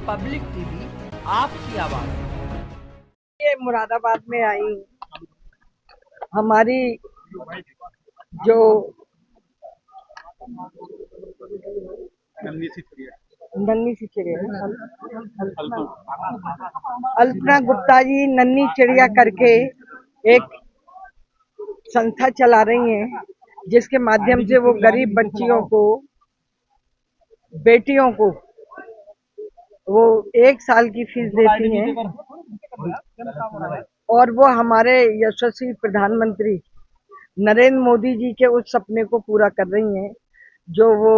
Public TV आपकी आवाज। ये मुरादाबाद में आई हूँ। हमारी जो नन्ही सी चिड़िया है, अल्पना गुप्ता जी नन्ही चिड़िया करके एक संस्था चला रही हैं, जिसके माध्यम से वो गरीब बच्चियों को, बेटियों को वो 1 साल की फीस देती हैं। और वो हमारे यशस्वी प्रधानमंत्री नरेंद्र मोदी जी के उस सपने को पूरा कर रही हैं, जो वो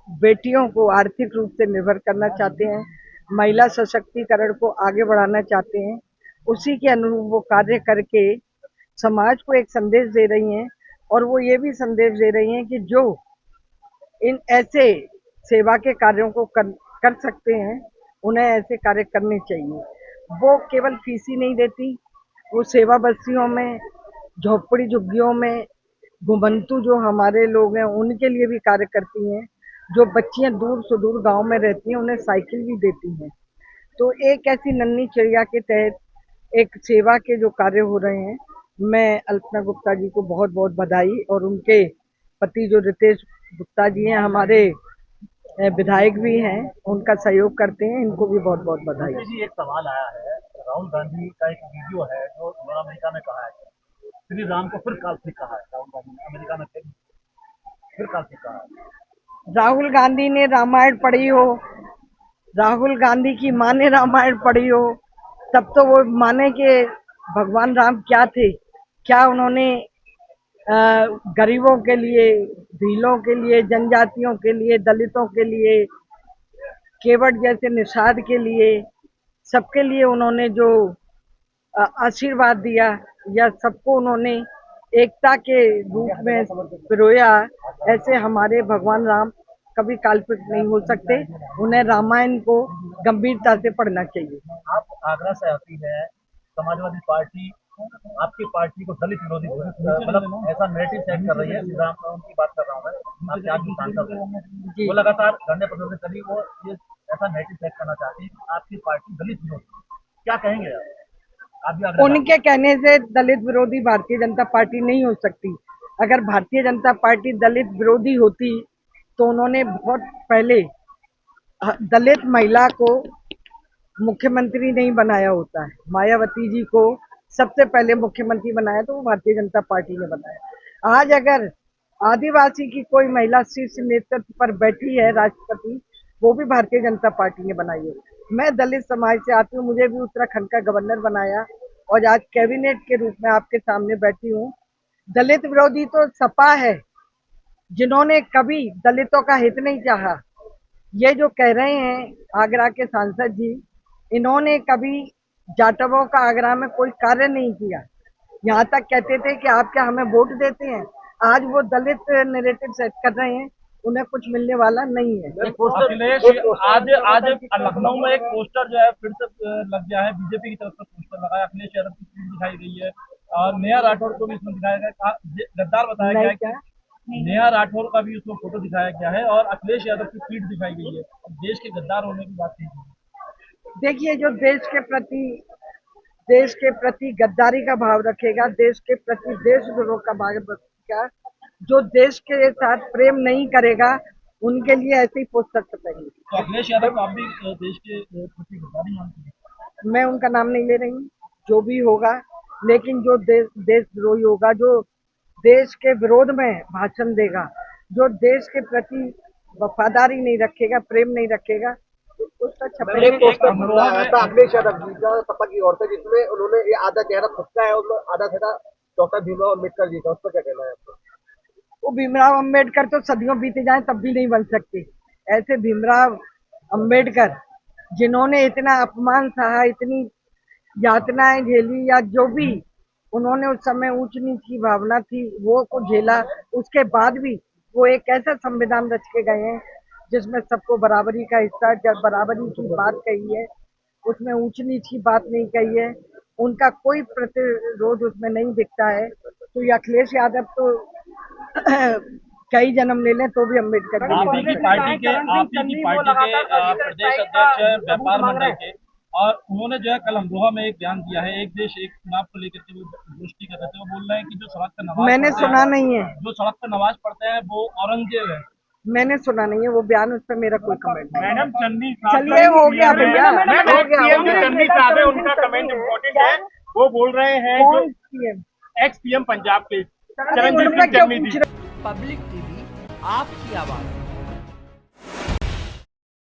बेटियों को आर्थिक रूप से निर्भर करना चाहते हैं, महिला सशक्तिकरण को आगे बढ़ाना चाहते हैं। उसी के अनुरूप वो कार्य करके समाज को एक संदेश दे रही हैं, और वो ये भी संदेश दे रही हैं कि जो इन ऐसे सेवा के कार्यों को कर सकते हैं, उन्हें ऐसे कार्य करने चाहिए। वो केवल फीस ही नहीं देती, वो सेवा बस्तियों में, झोपड़ी झुग्गियों में, घुमंतु जो हमारे लोग हैं उनके लिए भी कार्य करती हैं। जो बच्चियां दूर सुदूर गांव में रहती हैं उन्हें साइकिल भी देती हैं। तो एक ऐसी नन्ही चिड़िया के तहत एक सेवा के जो कार्य हो रहे हैं, मैं अल्पना गुप्ता जी को बहुत बहुत बधाई, और उनके पति जो रितेश गुप्ता जी हैं, हमारे विधायक भी हैं, उनका सहयोग करते हैं, इनको भी बहुत बहुत बधाई। जी एक सवाल आया है, राहुल गांधी का एक वीडियो है जो उन्होंने अमेरिका में कहा है, श्री राम को फिर काल्पनिक कहा है। राहुल गांधी ने अमेरिका में फिर काल्पनिक कहा है। राहुल गांधी ने रामायण पढ़ी हो, राहुल गांधी की माँ ने रामायण पढ़ी हो, तब तो वो माने कि भगवान राम क्या थे, क्या उन्होंने गरीबों के लिए, भीलों के लिए, जनजातियों के लिए, दलितों के लिए, केवट जैसे निषाद के लिए, सबके लिए उन्होंने जो आशीर्वाद दिया, या सबको उन्होंने एकता के रूप में पिरोया, ऐसे हमारे भगवान राम कभी काल्पनिक नहीं हो सकते। उन्हें रामायण को गंभीरता से पढ़ना चाहिए। आप आगरा से आती है, समाजवादी पार्टी आपकी पार्टी को दलित विरोधी मतलब ऐसा नैरेटिव सेट कर रही है। श्री राम उनकी बात कर रहा हूँ मैं, आपके आज भी सांसद है, वो लगातार धरने प्रदर्शन करी, वो ये ऐसा नैरेटिव सेट करना चाहती है कि आपकी पार्टी दलित विरोधी। क्या कहेंगे आप भी आगरा? उनके कहने से दलित विरोधी भारतीय जनता पार्टी नहीं हो सकती। अगर भारतीय जनता पार्टी दलित विरोधी होती तो उन्होंने बहुत पहले दलित महिला को मुख्यमंत्री नहीं बनाया होता है। मायावती जी को सबसे पहले मुख्यमंत्री बनाया तो वो भारतीय जनता पार्टी ने बनाया। आज अगर आदिवासी की कोई महिला शीर्ष नेतृत्व पर बैठी है, राष्ट्रपति, वो भी भारतीय जनता पार्टी ने बनाई है। मैं दलित समाज से आती हूँ, मुझे भी उत्तराखंड का गवर्नर बनाया, और आज कैबिनेट के रूप में आपके सामने बैठी हूँ। दलित विरोधी तो सपा है, जिन्होंने कभी दलितों का हित नहीं चाहा। ये जो कह रहे हैं आगरा के सांसद जी, इन्होंने कभी जाटवों का आगरा में कोई कार्य नहीं किया। यहाँ तक कहते थे कि आप क्या हमें वोट देते हैं। आज वो दलित नैरेटिव सेट कर रहे हैं, उन्हें कुछ मिलने वाला नहीं है। अखिलेश आज आज लखनऊ में एक पोस्टर जो है फिर से लग गया है, बीजेपी की तरफ से पोस्टर लगा है, अखिलेश यादव की तस्वीर दिखाई गई है और नेहा राठौर को भी इसमें दिखाया गया, गद्दार बताया गया है कि नेहा राठौर का भी उसमें फोटो दिखाया गया है और अखिलेश यादव की पीठ दिखाई गई है। देश के गद्दार होने की बात कही। देखिए, जो देश के प्रति गद्दारी का भाव रखेगा, देश के प्रति देशद्रोह का भाव रखेगा, जो देश के साथ प्रेम नहीं करेगा, उनके लिए ऐसे ही पोस्टर छपेंगे। तो अखिलेश यादव को आप भी देश के प्रति गद्दारी मानते हैं? मैं उनका नाम नहीं ले रही हूँ, जो भी होगा, लेकिन जो देशद्रोही होगा, जो देश के विरोध में भाषण देगा, जो देश के प्रति वफादारी नहीं रखेगा, प्रेम नहीं रखेगा, तो उसका छपेगा। अखिलेश यादव जी का सपा की ओर से, जिसमें उन्होंने ये आधा चेहरा खुद का है और आधा चेहरा डॉक्टर भीमराव अम्बेडकर जी का, उस पर क्या कहना है आपका? वो भीमराव अम्बेडकर तो सदियों बीते जाए तब भी नहीं बन सकते। ऐसे भीमराव अम्बेडकर जिन्होंने इतना अपमान सहा, इतनी यातनाएं झेली, या जो भी उन्होंने उस समय ऊंच नीच की भावना थी वो को झेला, उसके बाद भी वो एक ऐसा संविधान रच के गए हैं जिसमें सबको बराबरी का हिस्सा, जब बराबरी की बात कही है, उसमें ऊंच नीच की बात नहीं कही है, उनका कोई प्रतिरोध उसमें नहीं दिखता है। तो ये अखिलेश यादव तो कई जन्म ले लें तो भी अम्बेडकर जी आप ही की पार्टी के प्रदेश अध्यक्ष है व्यापार मंडल के, और उन्होंने जो है कल अमरोहा में एक बयान दिया है, एक देश एक चुनाव को लेकर के वो गोष्ठी कर रहे थे। वो बोल रहे हैं कि जो सड़क पर नमाज मैंने पढ़ते हैं, सुना नहीं है, जो सड़क पर नमाज पढ़ते हैं वो औरंगजेब है। मैंने सुना नहीं है वो बयान, उस पर मेरा कोई कमेंट नहीं। मैडम चन्नी चलिए हो गया भैया, हो पीएम जो गया। चन्नी साहब है उनका कमेंट इम्पोर्टेंट है। वो बोल रहे हैं जो कौन PM? एक्स पीएम पंजाब के उनका चरणजीत क्यों सिंह चन्नी पूछ जी। रहे? पब्लिक टीवी आपकी आवाज।